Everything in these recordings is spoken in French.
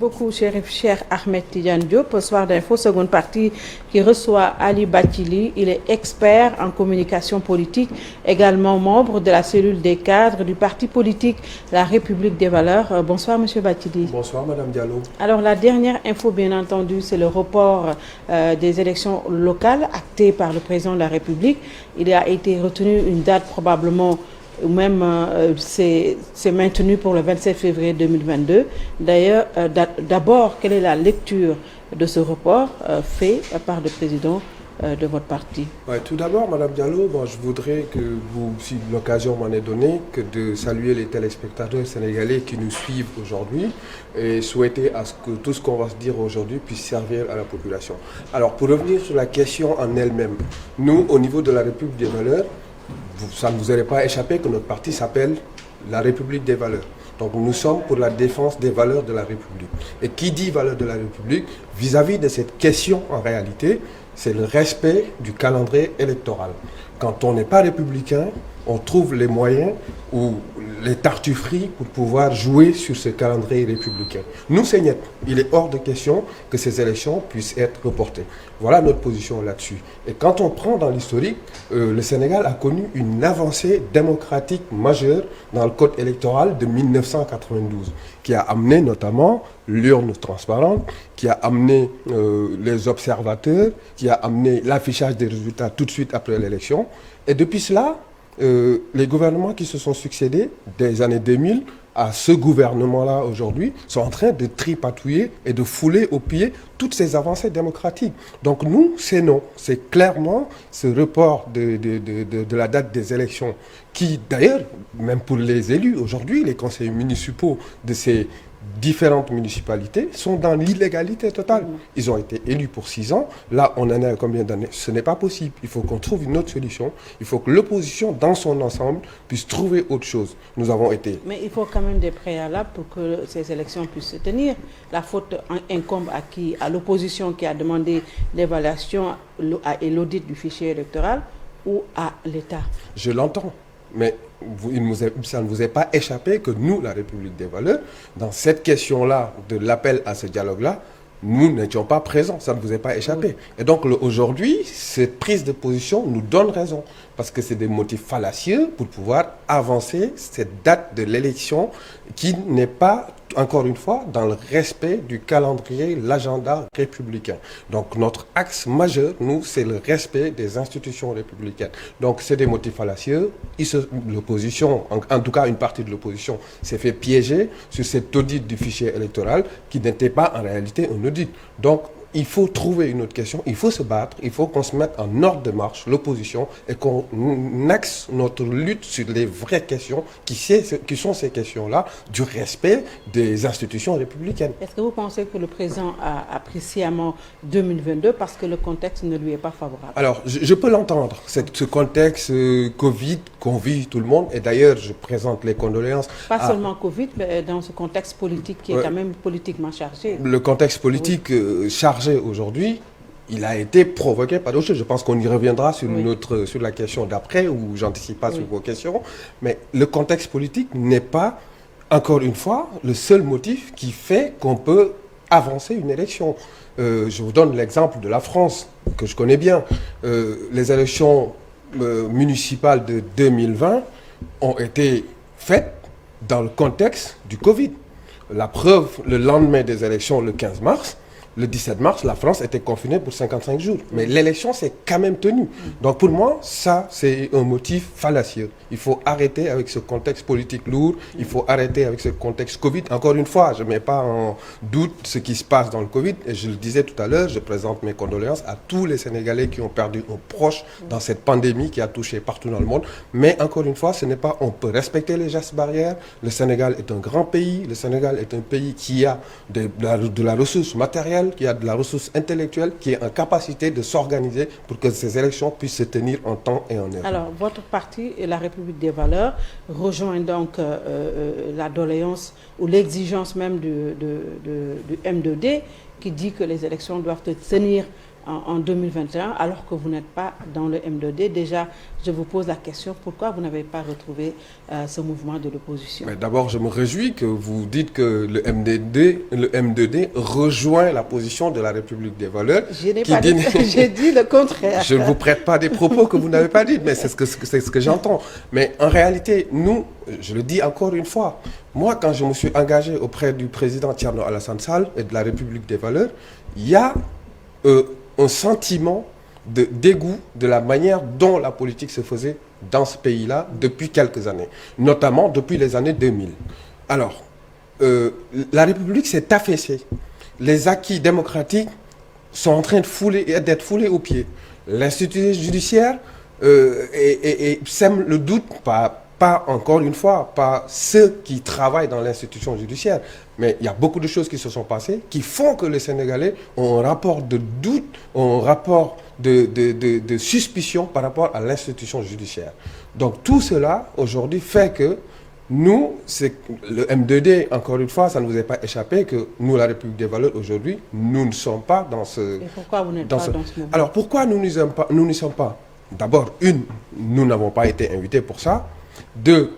beaucoup, cher Ahmed Tidiane Diop. Soir d'info, seconde partie, qui reçoit Ali Bathily. Il est expert en communication politique, également membre de la cellule des cadres du parti politique La République des Valeurs. Bonsoir, Monsieur Bathily. Bonsoir, Madame Diallo. Alors, la dernière info, bien entendu, c'est le report des élections locales acté par le président de la République. Il a été retenu une date probablement ou même c'est maintenu pour le 27 février 2022. D'ailleurs, d'abord, quelle est la lecture de ce report fait par le président de votre parti? Ouais, tout d'abord, Madame Diallo, je voudrais que vous, si l'occasion m'en est donnée, que de saluer les téléspectateurs sénégalais qui nous suivent aujourd'hui et souhaiter à ce que tout ce qu'on va se dire aujourd'hui puisse servir à la population. Alors, pour revenir sur la question en elle-même, nous, au niveau de la République des Valeurs, ça ne vous aurait pas échappé que notre parti s'appelle la République des Valeurs. Donc nous sommes pour la défense des valeurs de la République. Et qui dit valeurs de la République, vis-à-vis de cette question en réalité, c'est le respect du calendrier électoral. Quand on n'est pas républicain, on trouve les moyens ou les tartufferies pour pouvoir jouer sur ce calendrier républicain. Nous, c'est net. Il est hors de question que ces élections puissent être reportées. Voilà notre position là-dessus. Et quand on prend dans l'historique, le Sénégal a connu une avancée démocratique majeure dans le code électoral de 1992, qui a amené notamment l'urne transparente, qui a amené les observateurs, qui a amené l'affichage des résultats tout de suite après l'élection. Et depuis cela, les gouvernements qui se sont succédés des années 2000 à ce gouvernement-là aujourd'hui sont en train de tripatouiller et de fouler aux pieds toutes ces avancées démocratiques. Donc nous, c'est non. C'est clairement ce report de la date des élections qui, d'ailleurs, même pour les élus aujourd'hui, les conseils municipaux de ces différentes municipalités sont dans l'illégalité totale. Ils ont été élus pour 6 ans. Là, on en est à combien d'années? Ce n'est pas possible. Il faut qu'on trouve une autre solution. Il faut que l'opposition, dans son ensemble, puisse trouver autre chose. Nous avons été... Mais il faut quand même des préalables pour que ces élections puissent se tenir. La faute incombe à qui? À l'opposition qui a demandé l'évaluation et l'audit du fichier électoral ou à l'État? Je l'entends. Mais ça ne vous est pas échappé que nous, la République des Valeurs, dans cette question-là de l'appel à ce dialogue-là, nous n'étions pas présents, ça ne vous est pas échappé. Et donc aujourd'hui, cette prise de position nous donne raison, parce que c'est des motifs fallacieux pour pouvoir avancer cette date de l'élection qui n'est pas, encore une fois, dans le respect du calendrier, l'agenda républicain. Donc notre axe majeur, nous, c'est le respect des institutions républicaines. Donc c'est des motifs fallacieux. L'opposition, en tout cas une partie de l'opposition, s'est fait piéger sur cet audit du fichier électoral qui n'était pas en réalité un audit. Donc il faut trouver une autre question, il faut se battre, il faut qu'on se mette en ordre de marche, l'opposition, et qu'on axe notre lutte sur les vraies questions qui sont ces questions-là du respect des institutions républicaines. Est-ce que vous pensez que le président a pris sciemment 2022 parce que le contexte ne lui est pas favorable? Alors, je peux l'entendre, ce contexte Covid qu'on vit tout le monde, et d'ailleurs je présente les condoléances. Pas seulement Covid, mais dans ce contexte politique qui est quand même politiquement chargé. Le contexte politique chargé aujourd'hui, il a été provoqué par d'autres choses. Je pense qu'on y reviendra sur, sur la question d'après, où j'anticipe pas sur vos questions. Mais le contexte politique n'est pas, encore une fois, le seul motif qui fait qu'on peut avancer une élection. Je vous donne l'exemple de la France, que je connais bien. Les élections municipales de 2020 ont été faites dans le contexte du Covid. La preuve, le lendemain des élections, le 15 mars, le 17 mars, la France était confinée pour 55 jours. Mais l'élection s'est quand même tenue. Donc pour moi, ça, c'est un motif fallacieux. Il faut arrêter avec ce contexte politique lourd. Il faut arrêter avec ce contexte Covid. Encore une fois, je ne mets pas en doute ce qui se passe dans le Covid. Et je le disais tout à l'heure, je présente mes condoléances à tous les Sénégalais qui ont perdu un proche dans cette pandémie qui a touché partout dans le monde. Mais encore une fois, ce n'est pas... On peut respecter les gestes barrières. Le Sénégal est un grand pays. Le Sénégal est un pays qui a de la ressource matérielle, qui a de la ressource intellectuelle, qui est en capacité de s'organiser pour que ces élections puissent se tenir en temps et en heure. Alors, votre parti, la République des Valeurs, rejoint donc la doléance ou l'exigence même du M2D qui dit que les élections doivent se tenir en 2021 alors que vous n'êtes pas dans le M2D. Déjà, je vous pose la question, pourquoi vous n'avez pas retrouvé ce mouvement de l'opposition? D'abord, je me réjouis que vous dites que le M2D rejoint la position de la République des valeurs. Je n'ai pas dit, j'ai dit le contraire. Je ne vous prête pas des propos que vous n'avez pas dit, mais c'est ce que j'entends. Mais en réalité, nous, je le dis encore une fois, moi, quand je me suis engagé auprès du président Thierno Alassane Sall et de la République des valeurs, il y a un sentiment de dégoût de la manière dont la politique se faisait dans ce pays-là depuis quelques années, notamment depuis les années 2000. Alors, la République s'est affaissée. Les acquis démocratiques sont en train d'être foulés aux pieds. L'institution judiciaire sème le doute, pas encore une fois, pas ceux qui travaillent dans l'institution judiciaire, mais il y a beaucoup de choses qui se sont passées qui font que les Sénégalais ont un rapport de doute, ont un rapport de suspicion par rapport à l'institution judiciaire. Donc tout cela, aujourd'hui, fait que nous, le M2D, encore une fois, ça ne vous est pas échappé que nous, la République des valeurs, aujourd'hui, nous ne sommes pas dans ce... Et pourquoi vous n'êtes pas dans ce mouvement? Alors pourquoi nous n'y sommes pas? D'abord, nous n'avons pas été invités pour ça. Deux,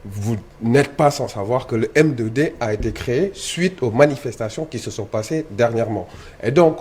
vous n'êtes pas sans savoir que le M2D a été créé suite aux manifestations qui se sont passées dernièrement. Et donc,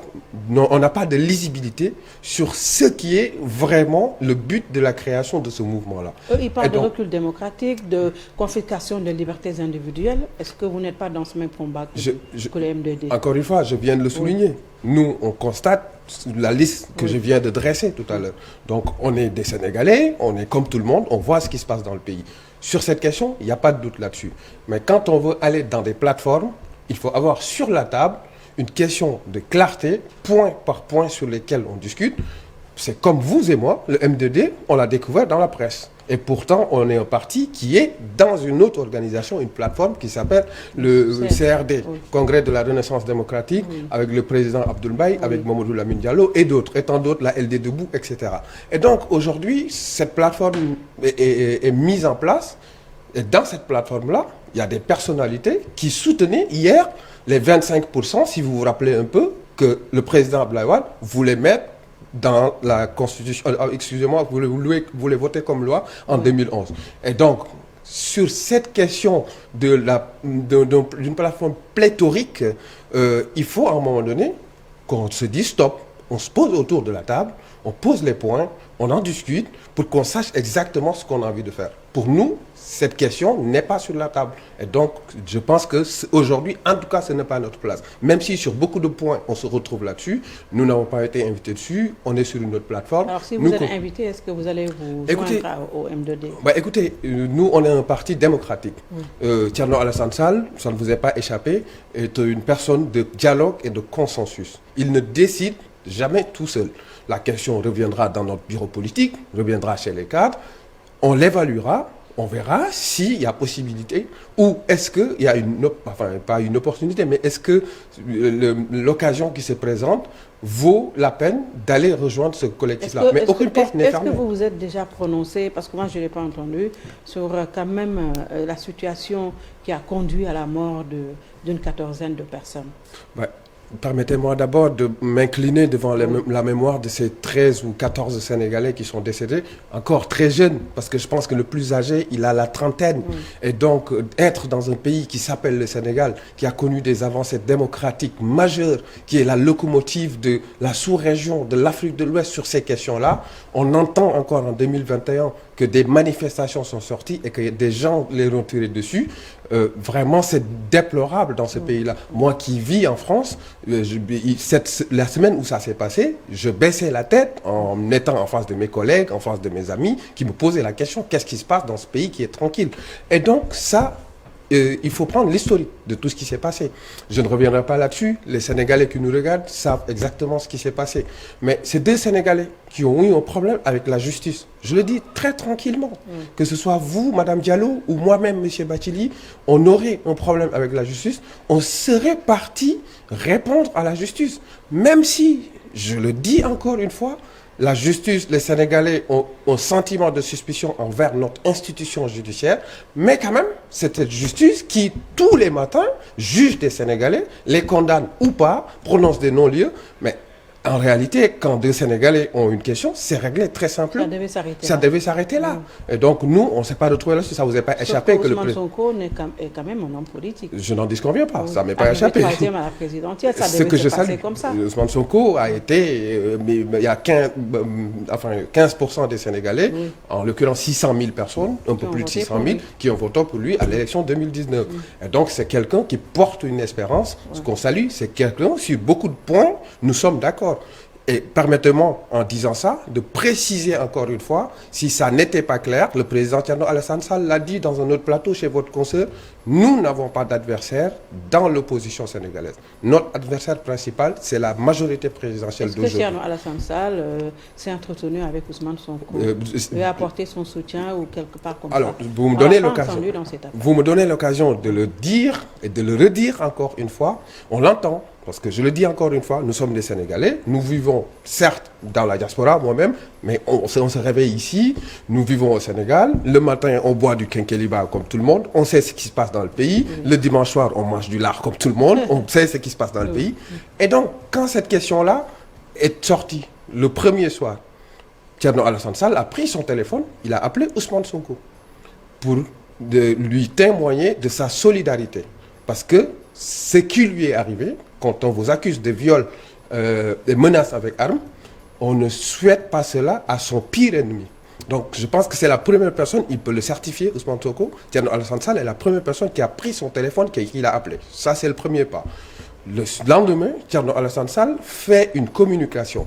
on n'a pas de lisibilité sur ce qui est vraiment le but de la création de ce mouvement-là. Ils parlent de recul démocratique, de confiscation des libertés individuelles. Est-ce que vous n'êtes pas dans ce même combat que le M2D? Encore une fois, je viens de le souligner. Oui. Nous, on constate la liste que je viens de dresser tout à l'heure. Donc, on est des Sénégalais, on est comme tout le monde, on voit ce qui se passe dans le pays. Sur cette question, il n'y a pas de doute là-dessus. Mais quand on veut aller dans des plateformes, il faut avoir sur la table une question de clarté, point par point sur lesquels on discute. C'est comme vous et moi, le M2D, on l'a découvert dans la presse. Et pourtant, on est un parti qui est dans une autre organisation, une plateforme qui s'appelle le CRD, oui. Congrès de la Renaissance démocratique, oui. Avec le président Abdoul Mbaye, oui. Avec Mamadou Lamine Diallo et d'autres, et tant d'autres, la LD Debout, etc. Et donc, aujourd'hui, cette plateforme est mise en place. Et dans cette plateforme-là, il y a des personnalités qui soutenaient hier les 25%, si vous vous rappelez un peu, que le président Abdoulaye Wade voulait mettre dans la Constitution, excusez-moi, vous voulez voter comme loi en 2011. Et donc, sur cette question d'une plateforme pléthorique, il faut à un moment donné qu'on se dise stop, on se pose autour de la table, on pose les points, on en discute pour qu'on sache exactement ce qu'on a envie de faire. Pour nous, cette question n'est pas sur la table. Et donc, je pense qu'aujourd'hui, en tout cas, ce n'est pas notre place. Même si sur beaucoup de points, on se retrouve là-dessus, nous n'avons pas été invités dessus, on est sur une autre plateforme. Alors, si vous êtes invité, est-ce que vous allez vous joindre au M2D? Écoutez, nous, on est un parti démocratique. Thierno Alassane Sall, ça ne vous est pas échappé, est une personne de dialogue et de consensus. Il ne décide jamais tout seul. La question reviendra dans notre bureau politique, reviendra chez les cadres, on l'évaluera, on verra s'il y a possibilité ou est-ce qu'il y a pas une opportunité, mais est-ce que l'occasion qui se présente vaut la peine d'aller rejoindre ce collectif-là. Mais aucune porte n'est fermée. Est-ce que vous vous êtes déjà prononcé, parce que moi je ne l'ai pas entendu, sur quand même la situation qui a conduit à la mort d'une quatorzaine de personnes? Permettez-moi d'abord de m'incliner devant la mémoire de ces 13 ou 14 Sénégalais qui sont décédés, encore très jeunes, parce que je pense que le plus âgé, il a la trentaine. Et donc, être dans un pays qui s'appelle le Sénégal, qui a connu des avancées démocratiques majeures, qui est la locomotive de la sous-région, de l'Afrique de l'Ouest sur ces questions-là, on entend encore en 2021 que des manifestations sont sorties et que des gens les ont tirés dessus. Vraiment, c'est déplorable dans ce pays-là. Moi qui vis en France, la semaine où ça s'est passé, je baissais la tête en étant en face de mes collègues, en face de mes amis, qui me posaient la question, qu'est-ce qui se passe dans ce pays qui est tranquille? Et donc ça, il faut prendre l'historique de tout ce qui s'est passé. Je ne reviendrai pas là-dessus. Les Sénégalais qui nous regardent savent exactement ce qui s'est passé. Mais c'est des Sénégalais qui ont eu un problème avec la justice. Je le dis très tranquillement. Que ce soit vous, Madame Diallo, ou moi-même, Monsieur Bathily, on aurait un problème avec la justice, on serait parti répondre à la justice. Même si, je le dis encore une fois, la justice, les Sénégalais ont un sentiment de suspicion envers notre institution judiciaire, mais quand même, c'est cette justice qui, tous les matins, juge des Sénégalais, les condamne ou pas, prononce des non-lieux, mais En réalité, quand deux Sénégalais ont une question, c'est réglé très simple. Ça devait s'arrêter Ça là. devait s'arrêter là. Et donc, nous, on ne s'est pas retrouvés là-dessus. Ça ne vous est pas échappé que le Ousmane Sonko est quand même un homme politique. Je n'en disconviens pas. Ça ne m'est pas Arrivé échappé. troisième à la présidentielle, ça Ce devait que se je passer salue. comme ça. Ousmane Sonko a été, mais il y a 15% des Sénégalais, en l'occurrence 600 000 personnes, un peu ont plus de voté 600 pour 000, lui. qui ont voté pour lui à l'élection 2019. Et donc c'est quelqu'un qui porte une espérance. Ce qu'on salue, c'est quelqu'un, sur beaucoup de points, nous sommes d'accord. Et permettez-moi, en disant ça, de préciser encore une fois, si ça n'était pas clair, le président Thierno Alassane Sall l'a dit dans un autre plateau chez votre consoeur, nous n'avons pas d'adversaire dans l'opposition sénégalaise. Notre adversaire principal, c'est la majorité présidentielle Est-ce que d'aujourd'hui. Thierno Alassane Sall s'est entretenu avec Ousmane Sonko, lui a apporté son soutien ou quelque part comme Alors, ça? vous me On donnez l'a pas l'occasion. entendu dans cette affaire. Vous me donnez l'occasion de le dire et de le redire encore une fois. On l'entend, parce que je le dis encore une fois, nous sommes des Sénégalais. Nous vivons, certes, dans la diaspora, moi-même, mais on se réveille ici. Nous vivons au Sénégal. Le matin, on boit du quinqueliba comme tout le monde. On sait ce qui se passe dans le pays. Le dimanche soir, on mange du lard comme tout le monde. On sait ce qui se passe dans le pays. Et donc, quand cette question-là est sortie le premier soir, Thierno Alassane Sall a pris son téléphone, il a appelé Ousmane Sonko pour lui témoigner de sa solidarité. Parce que ce qui lui est arrivé, quand on vous accuse de viol, de menaces avec armes, on ne souhaite pas cela à son pire ennemi. Donc je pense que c'est la première personne, il peut le certifier, Ousmane Sonko, Thierno Alassane Sall est la première personne qui a pris son téléphone, qui l'a appelé. Ça, c'est le premier pas. Le lendemain, Thierno Alassane Sall fait une communication.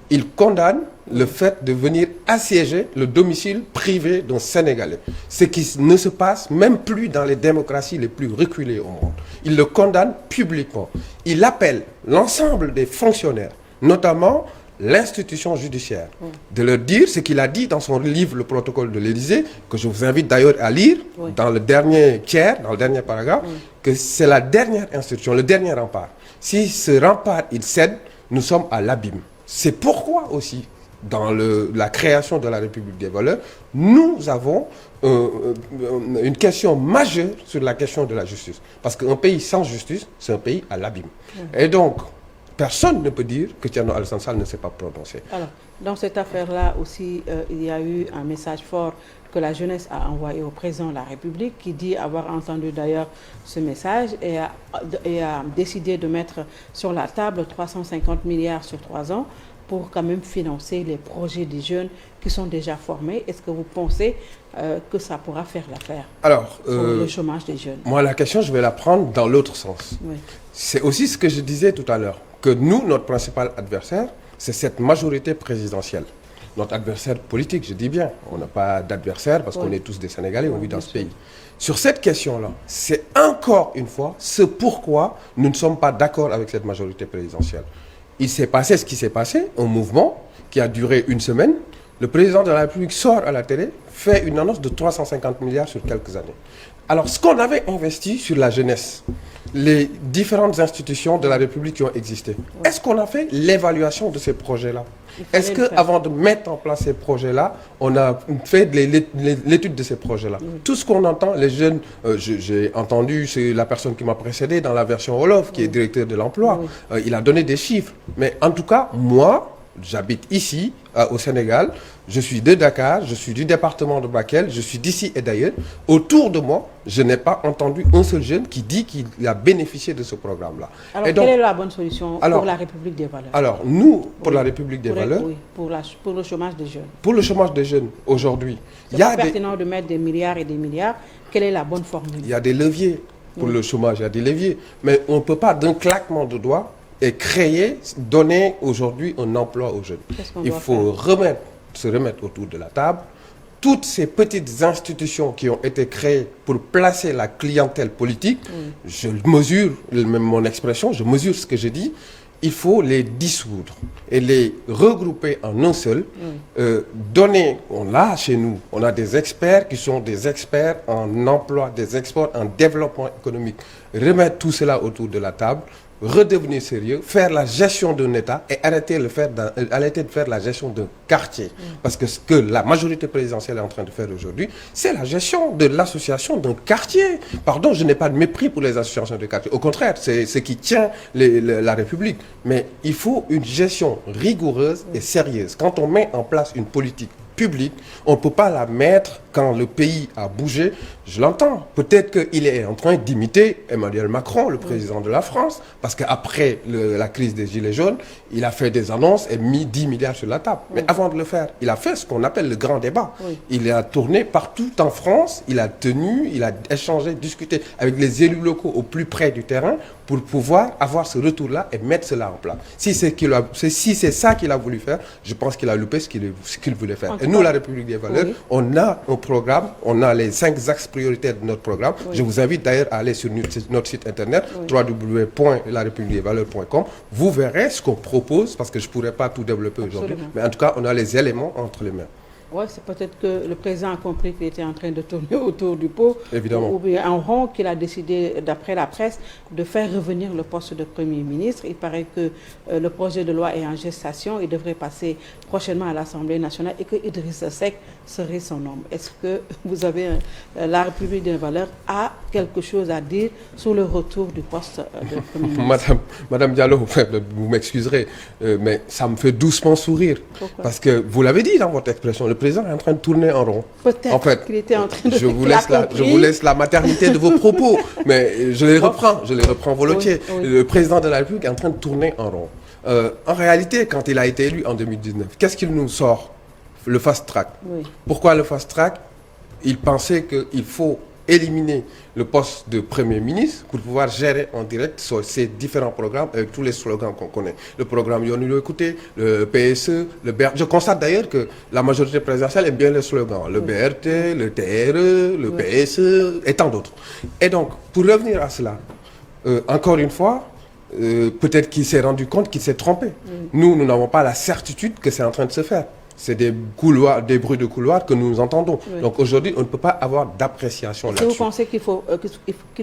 Il condamne le fait de venir assiéger le domicile privé d'un Sénégalais. Ce qui ne se passe même plus dans les démocraties les plus reculées au monde. Il le condamne publiquement. Il appelle l'ensemble des fonctionnaires, notamment l'institution judiciaire, de leur dire ce qu'il a dit dans son livre Le protocole de l'Élysée, que je vous invite d'ailleurs à lire, dans le dernier tiers, dans le dernier paragraphe, que c'est la dernière institution, le dernier rempart. Si ce rempart, il cède, nous sommes à l'abîme. C'est pourquoi aussi, dans la création de la République des valeurs, nous avons une question majeure sur la question de la justice. Parce qu'un pays sans justice, c'est un pays à l'abîme. Et donc, personne ne peut dire que Thierno Alassane Sall ne s'est pas prononcé. Alors, dans cette affaire-là aussi, il y a eu un message fort que la jeunesse a envoyé au président de la République, qui dit avoir entendu d'ailleurs ce message et a décidé de mettre sur la table 350 milliards sur 3 ans pour quand même financer les projets des jeunes qui sont déjà formés. Est-ce que vous pensez que ça pourra faire l'affaire sur le chômage des jeunes? Moi, la question, je vais la prendre dans l'autre sens. Oui. C'est aussi ce que je disais tout à l'heure, que nous, notre principal adversaire, c'est cette majorité présidentielle. Notre adversaire politique, je dis bien. On n'a pas d'adversaire parce qu'on est tous des Sénégalais, on vit dans ce pays. Sur cette question-là, c'est encore une fois ce pourquoi nous ne sommes pas d'accord avec cette majorité présidentielle. Il s'est passé ce qui s'est passé, un mouvement qui a duré une semaine. Le président de la République sort à la télé, fait une annonce de 350 milliards sur quelques années. Alors, ce qu'on avait investi sur la jeunesse, les différentes institutions de la République qui ont existé, est-ce qu'on a fait l'évaluation de ces projets-là? Est-ce qu'avant de mettre en place ces projets-là, on a fait l'étude de ces projets-là? Tout ce qu'on entend, les jeunes, j'ai entendu, c'est la personne qui m'a précédé dans la version Wolof, qui est directeur de l'emploi, il a donné des chiffres. Mais en tout cas, moi, j'habite ici, au Sénégal, je suis de Dakar, je suis du département de Bakel, je suis d'ici et d'ailleurs. Autour de moi, je n'ai pas entendu un seul jeune qui dit qu'il a bénéficié de ce programme-là. Alors, et donc, quelle est la bonne solution pour la République des valeurs? Alors, nous, pour la République des valeurs... Oui, pour le chômage des jeunes. Pour le chômage des jeunes, aujourd'hui, il y a pertinent de mettre des milliards et des milliards. Quelle est la bonne formule? Il y a des leviers pour le chômage, il y a des leviers. Mais on ne peut pas, d'un claquement de doigts, et créer, donner aujourd'hui un emploi aux jeunes. Il faut se remettre autour de la table. Toutes ces petites institutions qui ont été créées pour placer la clientèle politique, je mesure, même mon expression, je mesure ce que je dis, il faut les dissoudre et les regrouper en un seul. Donner, on l'a chez nous, on a des experts qui sont des experts en emploi, des experts en développement économique. remettre tout cela autour de la table, redevenir sérieux, faire la gestion d'un État et arrêter de faire la gestion d'un quartier. Parce que ce que la majorité présidentielle est en train de faire aujourd'hui, c'est la gestion de l'association d'un quartier. Pardon, je n'ai pas de mépris pour les associations de quartier. Au contraire, c'est ce qui tient la République. Mais il faut une gestion rigoureuse et sérieuse. Quand on met en place une politique publique, on ne peut pas la mettre quand le pays a bougé. Je l'entends. Peut-être qu'il est en train d'imiter Emmanuel Macron, le président de la France, parce qu'après la crise des Gilets jaunes, il a fait des annonces et mis 10 milliards sur la table. Mais avant de le faire, il a fait ce qu'on appelle le grand débat. Il a tourné partout en France, il a échangé, discuté avec les élus locaux au plus près du terrain pour pouvoir avoir ce retour-là et mettre cela en place. Si c'est ça qu'il a voulu faire, je pense qu'il a loupé ce qu'il voulait faire. Et nous, la République des valeurs, on a un programme, on a les 5 axes prioritaires de notre programme. Je vous invite d'ailleurs à aller sur notre site internet, www.larepubliquedesvaleurs.com. Vous verrez ce qu'on propose, parce que je ne pourrais pas tout développer aujourd'hui. Mais en tout cas, on a les éléments entre les mains. Oui, c'est peut-être que le président a compris qu'il était en train de tourner autour du pot. Évidemment. Ou bien en rond qu'il a décidé, d'après la presse, de faire revenir le poste de Premier ministre. Il paraît que le projet de loi est en gestation. Il devrait passer prochainement à l'Assemblée nationale et que Idrissa Seck serait son homme. Est-ce que vous avez, la République des valeurs a quelque chose à dire sur le retour du poste de Premier ministre? Madame Diallo, vous m'excuserez, mais ça me fait doucement sourire. Pourquoi? Parce que vous l'avez dit dans votre expression, le président est en train de tourner en rond. Peut-être en fait, qu'il était en train de... je vous laisse la maternité de vos propos, mais je les reprends volontiers. Oui. Le président de la République est en train de tourner en rond. En réalité, quand il a été élu en 2019, qu'est-ce qu'il nous sort? Le fast track. Oui. Pourquoi le fast track? Il pensait qu'il faut éliminer le poste de Premier ministre pour pouvoir gérer en direct sur ces différents programmes avec tous les slogans qu'on connaît. Le programme Yonu Écouté, le PSE, le BRT. Je constate d'ailleurs que la majorité présidentielle aime bien les slogans. Le BRT, le TRE, le PSE et tant d'autres. Et donc, pour revenir à cela, encore une fois, peut-être qu'il s'est rendu compte qu'il s'est trompé. Nous n'avons pas la certitude que c'est en train de se faire. C'est des bruits de couloir que nous entendons. Donc aujourd'hui, on ne peut pas avoir d'appréciation là-dessus. Est-ce que vous pensez qu'il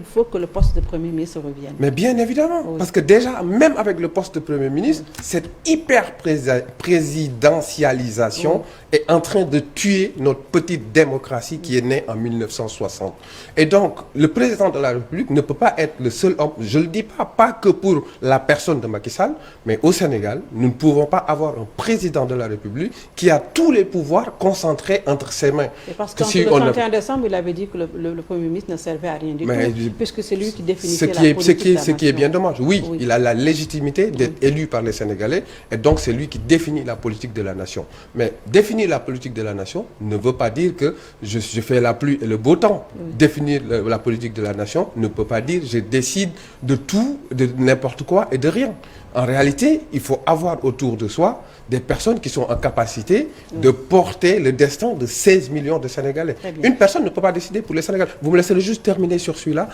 faut que le poste de Premier ministre revienne? Mais bien évidemment, parce que déjà, même avec le poste de Premier ministre, cette hyper-présidentialisation est en train de tuer notre petite démocratie qui est née en 1960. Et donc, le président de la République ne peut pas être le seul homme. Je ne le dis pas que pour la personne de Macky Sall, mais au Sénégal, nous ne pouvons pas avoir un président de la République qui a tous les pouvoirs concentrés entre ses mains. Et parce que le 31 décembre, il avait dit que le Premier ministre ne servait à rien du tout, puisque c'est lui qui définissait la politique de la nation. Ce qui est bien dommage. Oui, il a la légitimité d'être élu par les Sénégalais, et donc c'est lui qui définit la politique de la nation. Mais définir la politique de la nation ne veut pas dire que je fais la pluie et le beau temps. Définir la politique de la nation ne peut pas dire je décide de tout, de n'importe quoi et de rien. En réalité, il faut avoir autour de soi des personnes qui sont en capacité de porter le destin de 16 millions de Sénégalais. Une personne ne peut pas décider pour les Sénégalais. Vous me laissez juste terminer sur celui-là.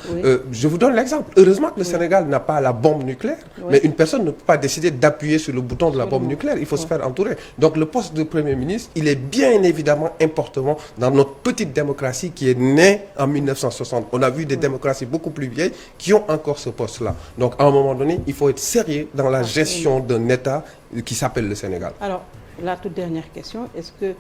Je vous donne l'exemple. Heureusement que le Sénégal n'a pas la bombe nucléaire, mais une personne ne peut pas décider d'appuyer sur le bouton de la bombe nucléaire. Il faut se faire entourer. Donc le poste de Premier ministre, il est bien évidemment important dans notre petite démocratie qui est née en 1960. On a vu des démocraties beaucoup plus vieilles qui ont encore ce poste-là. Donc à un moment donné, il faut être sérieux dans la gestion d'un État qui s'appelle le Sénégal. Alors, la toute dernière question, est-ce que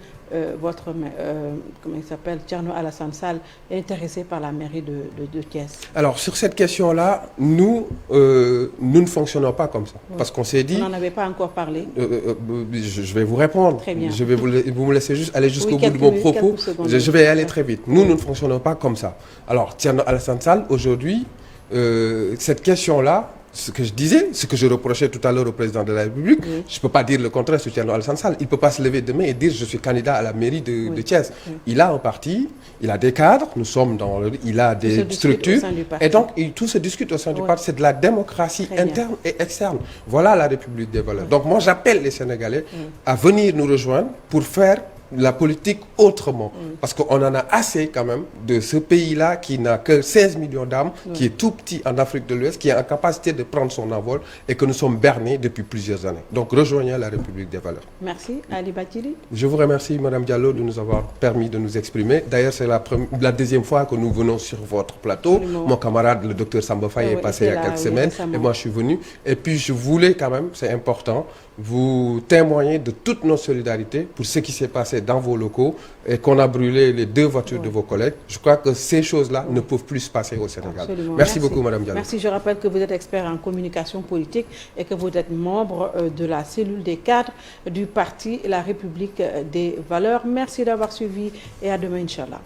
comment il s'appelle, Thierno Alassane Sall est intéressé par la mairie de Thiès? Alors, sur cette question-là, nous ne fonctionnons pas comme ça. Parce qu'on s'est dit... Vous n'en avez pas encore parlé. Je vais vous répondre. Très bien. Vous me laissez juste aller jusqu'au bout de mon propos. Je vais aller très vite. Nous ne fonctionnons pas comme ça. Alors, Thierno Alassane Sall, aujourd'hui, cette question-là, ce que je disais, ce que je reprochais tout à l'heure au président de la République, je ne peux pas dire le contraire sur Thierno Alassane Sall. Il ne peut pas se lever demain et dire je suis candidat à la mairie de Thiès. Il a un parti, il a des cadres, il a des structures. Et donc, tout se discute au sein du parti. C'est de la démocratie interne et externe. Voilà la République des valeurs. Donc moi, j'appelle les Sénégalais à venir nous rejoindre pour faire la politique autrement. Parce qu'on en a assez quand même de ce pays-là qui n'a que 16 millions d'âmes, qui est tout petit en Afrique de l'Ouest, qui est en capacité de prendre son envol et que nous sommes bernés depuis plusieurs années. Donc rejoignez la République des valeurs. Merci. Ali Bathily. Je vous remercie, Madame Diallo, de nous avoir permis de nous exprimer. D'ailleurs, c'est la deuxième fois que nous venons sur votre plateau. Absolument. Mon camarade, le docteur Samba Faye, est passé il y a quelques semaines. Et moi, je suis venu. Et puis, je voulais quand même, c'est important, vous témoigner de toutes nos solidarités pour ce qui s'est passé dans vos locaux et qu'on a brûlé les 2 voitures de vos collègues. Je crois que ces choses-là ne peuvent plus se passer au Sénégal. Absolument. Merci beaucoup, Madame Diallo. Merci. Je rappelle que vous êtes expert en communication politique et que vous êtes membre de la cellule des cadres du parti La République des Valeurs. Merci d'avoir suivi et à demain, Inch'Allah.